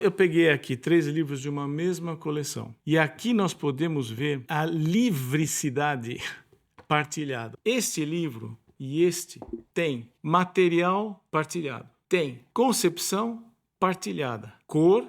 Eu peguei aqui 3 livros de uma mesma coleção. E aqui nós podemos ver a livricidade partilhada. Este livro e este tem material partilhado, tem concepção partilhada, cor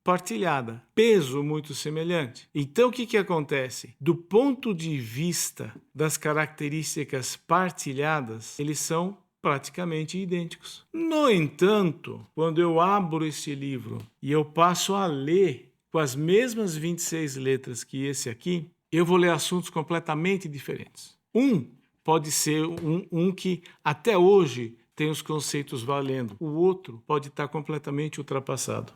partilhada, peso muito semelhante. Então o que acontece? Do ponto de vista das características partilhadas, eles são praticamente idênticos. No entanto, quando eu abro este livro e eu passo a ler com as mesmas 26 letras que esse aqui, eu vou ler assuntos completamente diferentes. Um pode ser um que até hoje tem os conceitos valendo. O outro pode estar completamente ultrapassado.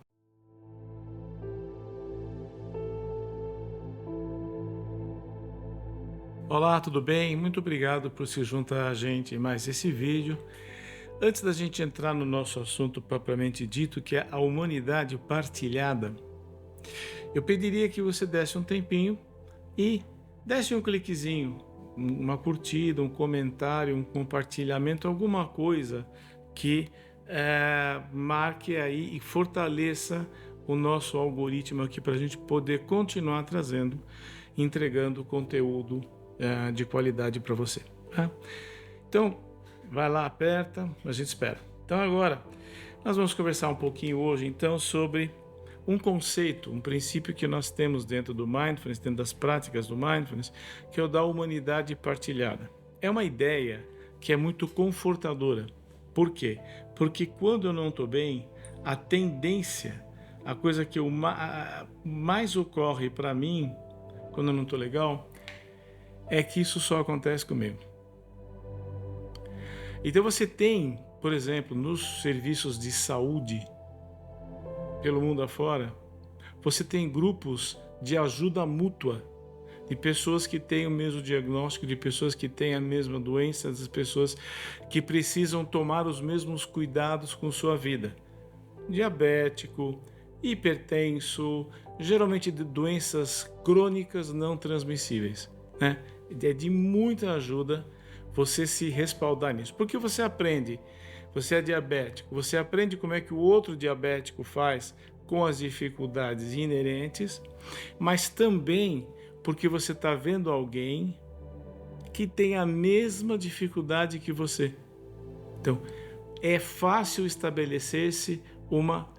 Olá, tudo bem? Muito obrigado por se juntar a gente em mais esse vídeo. Antes da gente entrar no nosso assunto propriamente dito, que é a humanidade partilhada, eu pediria que você desse um tempinho e desse um cliquezinho, uma curtida, um comentário, um compartilhamento, alguma coisa que marque aí e fortaleça o nosso algoritmo aqui para a gente poder continuar trazendo, entregando conteúdo de qualidade para você. Tá? Então, vai lá, aperta, a gente espera. Então agora, nós vamos conversar um pouquinho hoje então sobre um conceito, um princípio que nós temos dentro do Mindfulness, dentro das práticas do Mindfulness, que é o da humanidade partilhada. É uma ideia que é muito confortadora. Por quê? Porque quando eu não estou bem, a tendência, a coisa que mais ocorre para mim, quando eu não estou legal, é que isso só acontece comigo. Então você tem, por exemplo, nos serviços de saúde pelo mundo afora, você tem grupos de ajuda mútua, de pessoas que têm o mesmo diagnóstico, de pessoas que têm a mesma doença, de pessoas que precisam tomar os mesmos cuidados com sua vida. Diabético, hipertenso, geralmente de doenças crônicas não transmissíveis, né? É de muita ajuda você se respaldar nisso, porque você aprende, você é diabético, você aprende como é que o outro diabético faz com as dificuldades inerentes, mas também porque você está vendo alguém que tem a mesma dificuldade que você. Então, é fácil estabelecer-se uma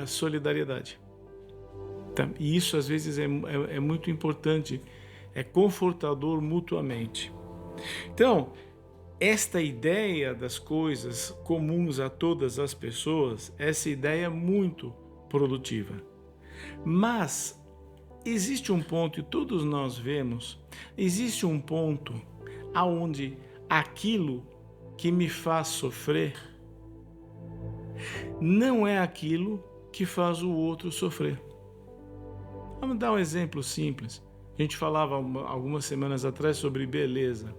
solidariedade. Tá? E isso às vezes é muito importante, é confortador mutuamente. Então, esta ideia das coisas comuns a todas as pessoas, essa ideia é muito produtiva. Mas existe um ponto, e todos nós vemos, existe um ponto aonde aquilo que me faz sofrer não é aquilo que faz o outro sofrer. Vamos dar um exemplo simples. A gente falava algumas semanas atrás sobre beleza.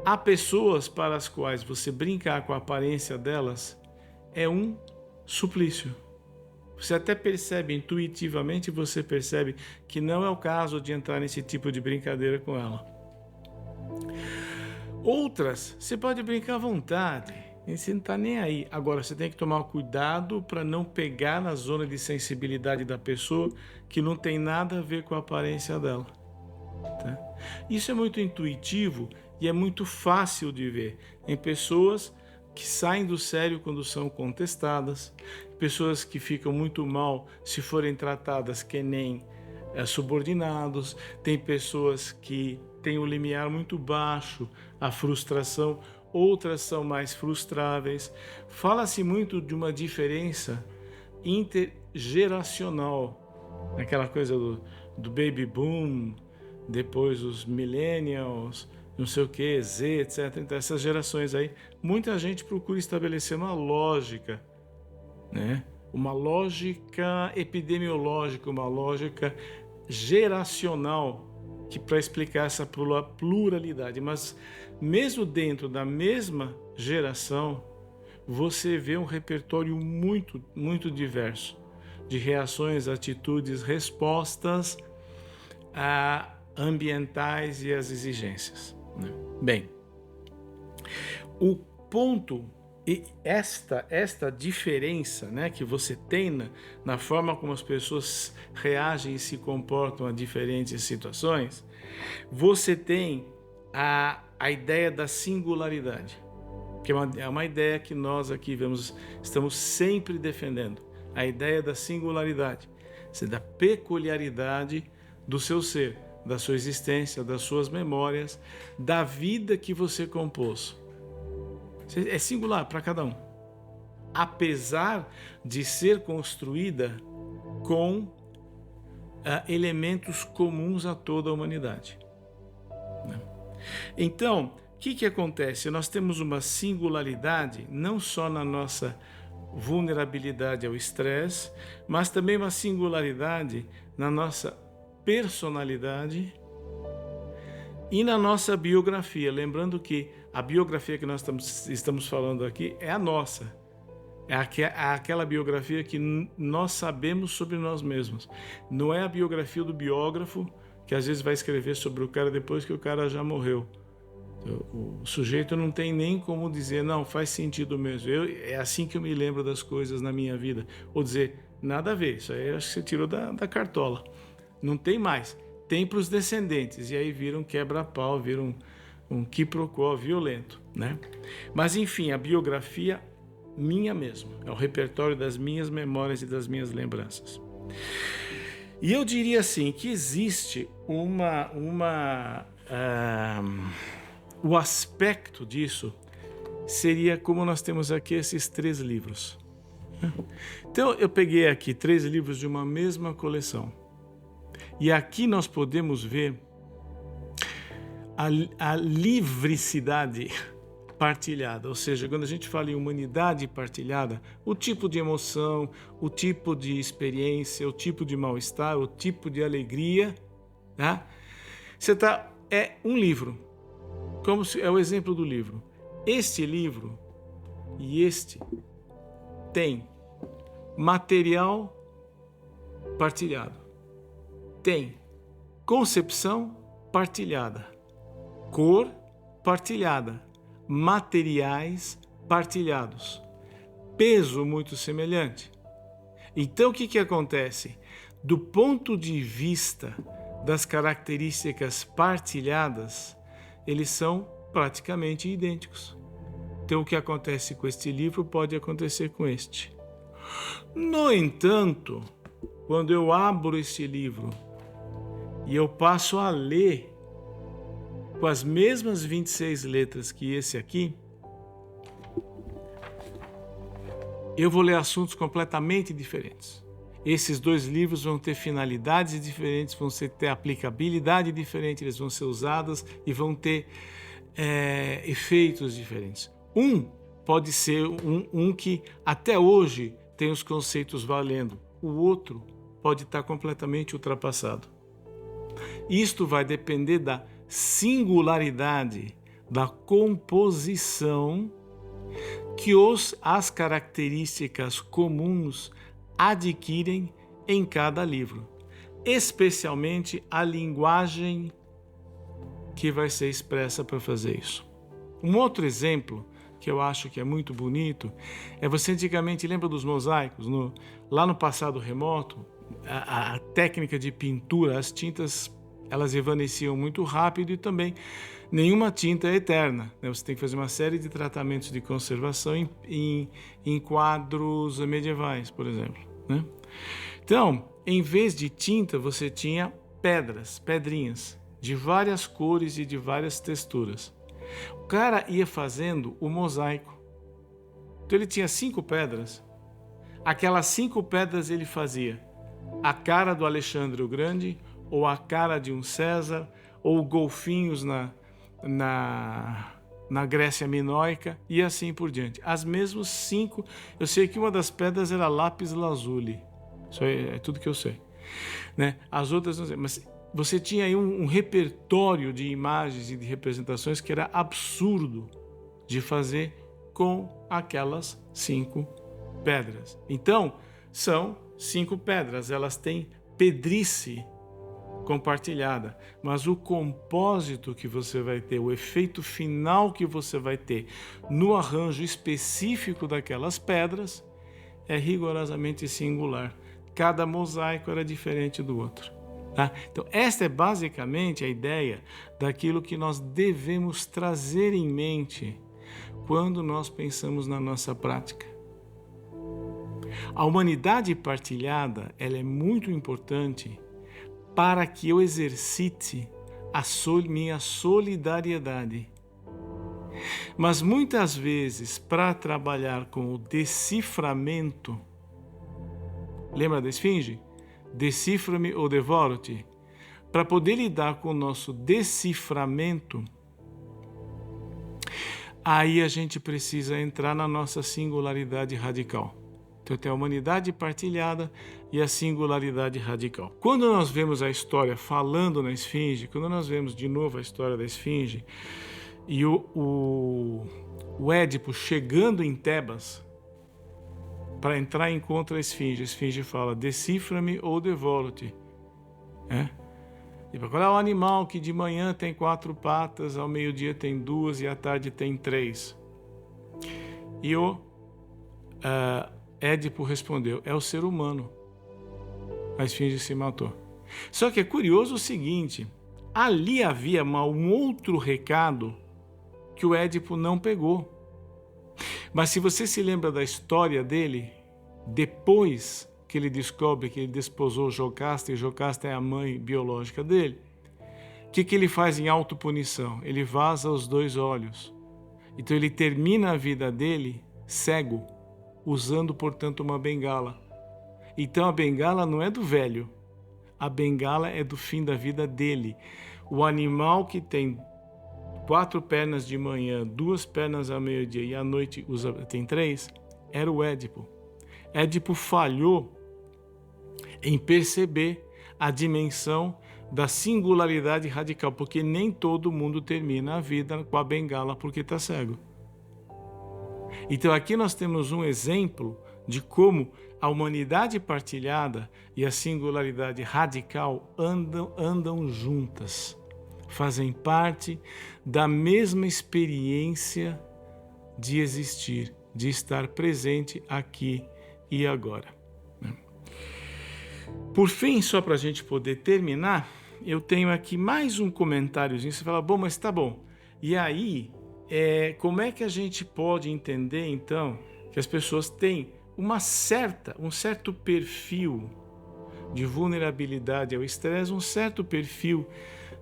Há pessoas para as quais você brincar com a aparência delas é um suplício. Você até percebe, intuitivamente você percebe que não é o caso de entrar nesse tipo de brincadeira com ela. Outras, você pode brincar à vontade, você não está nem aí. Agora, você tem que tomar cuidado para não pegar na zona de sensibilidade da pessoa que não tem nada a ver com a aparência dela. Tá? Isso é muito intuitivo e é muito fácil de ver em pessoas que saem do sério quando são contestadas, pessoas que ficam muito mal se forem tratadas que nem subordinados, tem pessoas que têm o limiar muito baixo, a frustração, outras são mais frustráveis. Fala-se muito de uma diferença intergeracional, aquela coisa do baby boom, depois os millennials, não sei o que, Z, etc. Então, essas gerações aí, muita gente procura estabelecer uma lógica, né? Uma lógica epidemiológica, uma lógica geracional para explicar essa pluralidade. Mas mesmo dentro da mesma geração, você vê um repertório muito, muito diverso de reações, atitudes, respostas ambientais e as exigências. Bem, o ponto E esta diferença, né, que você tem na forma como as pessoas reagem e se comportam a diferentes situações, você tem a ideia da singularidade, que é uma ideia que nós aqui estamos sempre defendendo. A ideia da singularidade, da peculiaridade do seu ser, da sua existência, das suas memórias, da vida que você compôs. É singular para cada um, apesar de ser construída com elementos comuns a toda a humanidade. Então, o que acontece? Nós temos uma singularidade não só na nossa vulnerabilidade ao estresse, mas também uma singularidade na nossa personalidade e na nossa biografia. Lembrando que a biografia que nós estamos falando aqui é a nossa. É aquela biografia que nós sabemos sobre nós mesmos. Não é a biografia do biógrafo que às vezes vai escrever sobre o cara depois que o cara já morreu. O sujeito não tem nem como dizer, não, faz sentido mesmo. É assim que eu me lembro das coisas na minha vida. Ou dizer, nada a ver, isso aí acho que você tirou da cartola. Não tem mais. Tem para os descendentes. E aí vira um quebra-pau, vira um quiprocó violento, né? Mas enfim, a biografia minha mesmo. É o repertório das minhas memórias e das minhas lembranças. E eu diria assim, que existe o aspecto disso seria como nós temos aqui esses 3 livros. Então eu peguei aqui 3 livros de uma mesma coleção. E aqui nós podemos ver a livricidade partilhada, ou seja, quando a gente fala em humanidade partilhada, o tipo de emoção, o tipo de experiência, o tipo de mal-estar, o tipo de alegria, tá? É um livro, como se é o exemplo do livro. Este livro e este tem material partilhado, tem concepção partilhada, cor partilhada, materiais partilhados, peso muito semelhante. Então o que acontece? Do ponto de vista das características partilhadas, eles são praticamente idênticos. Então o que acontece com este livro pode acontecer com este. No entanto, quando eu abro este livro e eu passo a ler com as mesmas 26 letras que esse aqui, eu vou ler assuntos completamente diferentes. Esses 2 livros vão ter finalidades diferentes, vão ter aplicabilidade diferente, eles vão ser usados e vão ter efeitos diferentes. Um pode ser um que até hoje tem os conceitos valendo, o outro pode estar completamente ultrapassado. Isto vai depender da singularidade da composição que as características comuns adquirem em cada livro, especialmente a linguagem que vai ser expressa para fazer isso. Um outro exemplo que eu acho que é muito bonito é você antigamente lembra dos mosaicos? Lá no passado remoto, a técnica de pintura, as tintas elas evanesciam muito rápido e também nenhuma tinta é eterna, né? Você tem que fazer uma série de tratamentos de conservação em quadros medievais, por exemplo, né? Então, em vez de tinta, você tinha pedrinhas, de várias cores e de várias texturas. O cara ia fazendo o mosaico. Então ele tinha 5 pedras. Aquelas 5 pedras ele fazia a cara do Alexandre o Grande, ou a cara de um César, ou golfinhos na Grécia minoica, e assim por diante. As mesmas 5, eu sei que uma das pedras era lápis lazuli, isso é tudo que eu sei, né? As outras não sei, mas você tinha aí um repertório de imagens e de representações que era absurdo de fazer com aquelas 5 pedras. Então, são 5 pedras, elas têm pedrice compartilhada, mas o compósito que você vai ter, o efeito final que você vai ter no arranjo específico daquelas pedras é rigorosamente singular. Cada mosaico era diferente do outro. Tá? Então, esta é basicamente a ideia daquilo que nós devemos trazer em mente quando nós pensamos na nossa prática. A humanidade partilhada, ela é muito importante para que eu exercite a minha solidariedade. Mas muitas vezes, para trabalhar com o deciframento, lembra da esfinge? Decifra-me ou devoro-te. Para poder lidar com o nosso deciframento, aí a gente precisa entrar na nossa singularidade radical. Então tem a humanidade partilhada e a singularidade radical. Quando nós vemos a história falando na esfinge, quando nós vemos de novo a história da esfinge e o Édipo chegando em Tebas para entrar em contra a esfinge fala: decifra-me ou devoro-te. E qual é o animal que de manhã tem 4 patas, ao meio-dia tem 2 e à tarde tem 3? E o Édipo respondeu: é o ser humano. A esfinge se matou. Só que é curioso o seguinte: ali havia um outro recado que o Édipo não pegou. Mas se você se lembra da história dele, depois que ele descobre que ele desposou Jocasta, e Jocasta é a mãe biológica dele, o que ele faz em autopunição? Ele vaza os 2 olhos. Então ele termina a vida dele cego, usando, portanto, uma bengala. Então a bengala não é do velho, a bengala é do fim da vida dele. O animal que tem 4 pernas de manhã, 2 pernas ao meio-dia e à noite tem 3, era o Édipo. Édipo falhou em perceber a dimensão da singularidade radical, porque nem todo mundo termina a vida com a bengala porque está cego. Então aqui nós temos um exemplo de como a humanidade partilhada e a singularidade radical andam juntas, fazem parte da mesma experiência de existir, de estar presente aqui e agora. Por fim, só para a gente poder terminar, eu tenho aqui mais um comentáriozinho. Você fala: bom, mas tá bom. E aí, como é que a gente pode entender, então, que as pessoas têm um certo perfil de vulnerabilidade ao estresse, um certo perfil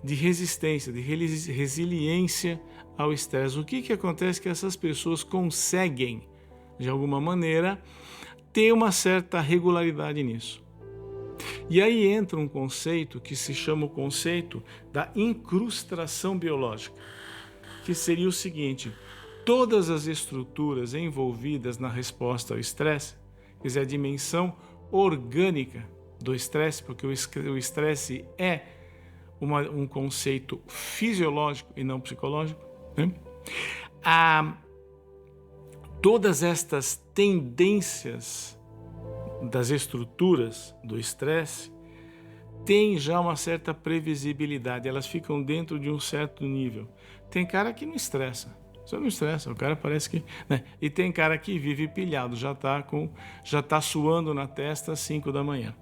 de resistência, de resiliência ao estresse? O que acontece que essas pessoas conseguem, de alguma maneira, ter uma certa regularidade nisso? E aí entra um conceito que se chama o conceito da incrustação biológica, que seria o seguinte: todas as estruturas envolvidas na resposta ao estresse, quer dizer, a dimensão orgânica do estresse, porque o estresse é um conceito fisiológico e não psicológico, né? Todas estas tendências das estruturas do estresse têm já uma certa previsibilidade, elas ficam dentro de um certo nível. Tem cara que não estressa, só não estressa, o cara parece que, né? E tem cara que vive pilhado, já tá suando na testa às 5 da manhã.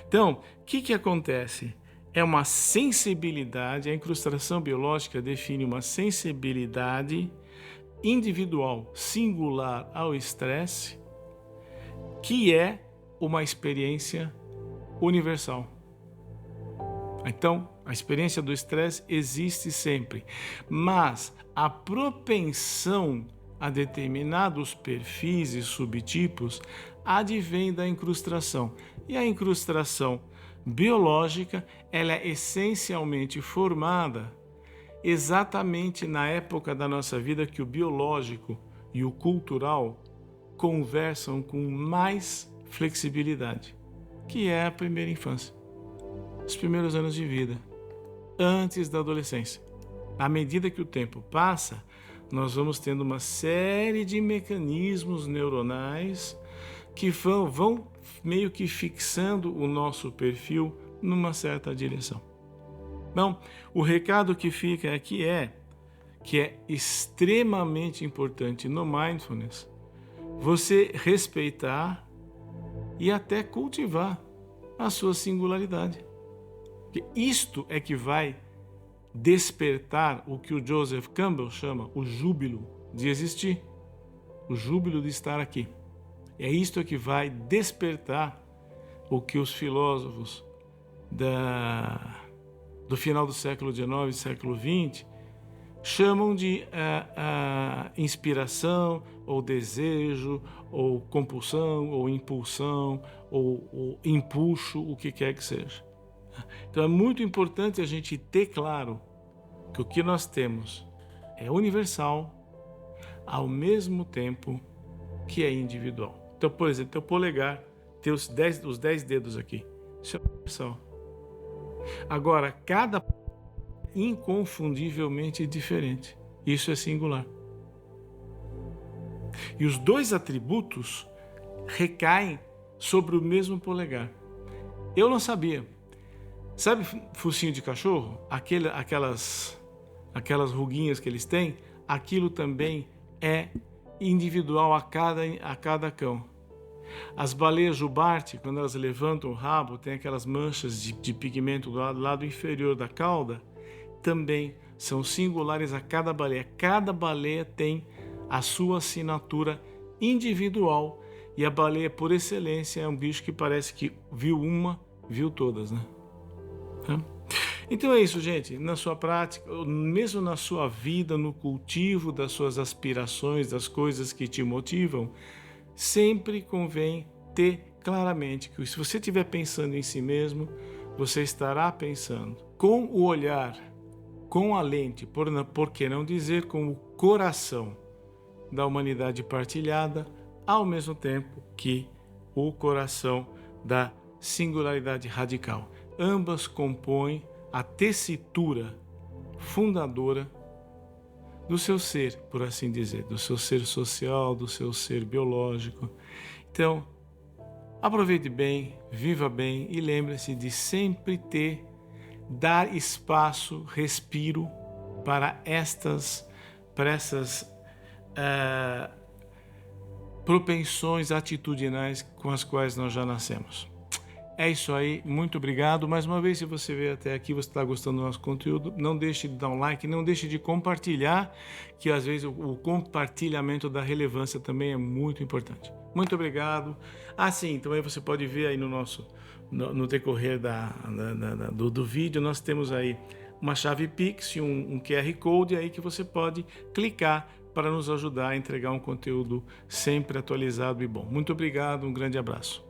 Então, o que acontece? É uma sensibilidade, a incrustação biológica define uma sensibilidade individual, singular ao estresse, que é uma experiência universal. Então, a experiência do estresse existe sempre, mas a propensão a determinados perfis e subtipos advém da incrustação. E a incrustação biológica, ela é essencialmente formada exatamente na época da nossa vida que o biológico e o cultural conversam com mais flexibilidade, que é a primeira infância, os primeiros anos de vida, antes da adolescência. À medida que o tempo passa, nós vamos tendo uma série de mecanismos neuronais que vão meio que fixando o nosso perfil numa certa direção. Então, o recado que fica aqui é que é extremamente importante no mindfulness você respeitar e até cultivar a sua singularidade. Porque isto é que vai despertar o que o Joseph Campbell chama o júbilo de existir, o júbilo de estar aqui. É isto que vai despertar o que os filósofos do final do século XIX e século XX chamam de inspiração, ou desejo, ou compulsão, ou impulsão, ou empuxo, o que quer que seja. Então é muito importante a gente ter claro que o que nós temos é universal, ao mesmo tempo que é individual. Então, por exemplo, teu polegar tem os 10 dedos aqui. Isso é universal. Agora, cada inconfundivelmente diferente. Isso é singular. E os dois atributos recaem sobre o mesmo polegar. Eu não sabia. Sabe focinho de cachorro? Aquelas ruguinhas que eles têm, aquilo também é individual a cada cão. As baleias jubarte, quando elas levantam o rabo, tem aquelas manchas de pigmento do lado inferior da cauda, também são singulares a cada baleia. Cada baleia tem a sua assinatura individual e a baleia, por excelência, é um bicho que parece que viu uma, viu todas, né? Então é isso, gente. Na sua prática, mesmo na sua vida, no cultivo das suas aspirações, das coisas que te motivam, sempre convém ter claramente que se você estiver pensando em si mesmo, você estará pensando com o olhar, com a lente, por que não dizer com o coração da humanidade partilhada, ao mesmo tempo que o coração da singularidade radical. Ambas compõem a tessitura fundadora do seu ser, por assim dizer, do seu ser social, do seu ser biológico. Então, aproveite bem, viva bem e lembre-se de sempre dar espaço, respiro para essas propensões atitudinais com as quais nós já nascemos. É isso aí, muito obrigado. Mais uma vez, se você veio até aqui, você está gostando do nosso conteúdo, não deixe de dar um like, não deixe de compartilhar, que às vezes o compartilhamento da relevância também é muito importante. Muito obrigado. Sim, então aí você pode ver aí no decorrer do vídeo, nós temos aí uma chave Pix e um QR Code aí que você pode clicar para nos ajudar a entregar um conteúdo sempre atualizado e bom. Muito obrigado, um grande abraço.